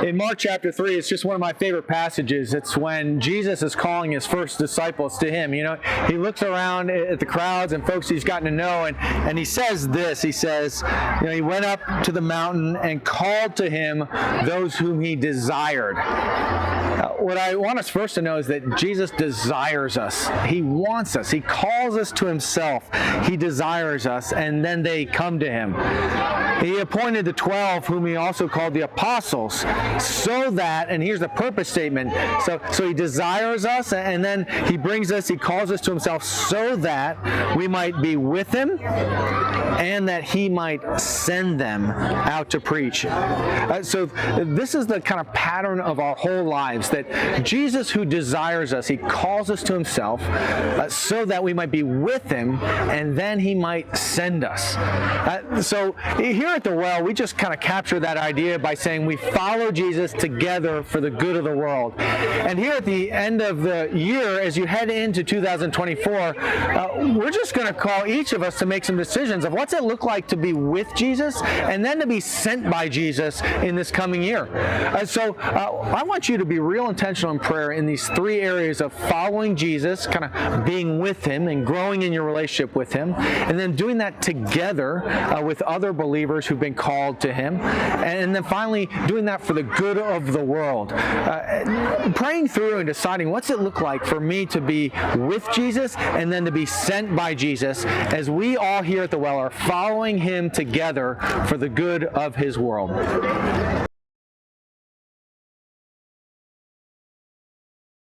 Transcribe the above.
In Mark chapter 3, it's just one of my favorite passages. It's when Jesus is calling his first disciples to him. You know, he looks around at the crowds and folks he's gotten to know, and he says this. He says, you know, he went up to the mountain and called to him those whom he desired. What I want us first to know is that Jesus desires us. He wants us. He calls us to himself. He desires us, and then they come to him. He appointed the 12, whom he also called the apostles, so that, and here's the purpose statement, so he desires us, and then he brings us, he calls us to himself so that we might be with him and that he might send them out to preach. So this is the kind of pattern of our whole lives, that Jesus, who desires us, he calls us to himself so that we might be with him and then he might send us. So here at the Well, we just kind of capture that idea by saying we follow Jesus together for the good of the world. And here at the end of the year, as you head into 2024, we're just going to call each of us to make some decisions of what's it look like to be with Jesus and then to be sent by Jesus in this coming year. So I want you to be real intentional in prayer in these three areas of following Jesus, kind of being with him and growing in your relationship with him, and then doing that together with other believers who've been called to him, and then finally doing that for the good of the world. Praying through and deciding what's it look like for me to be with Jesus and then to be sent by Jesus as we all here at the Well are following him together for the good of his world.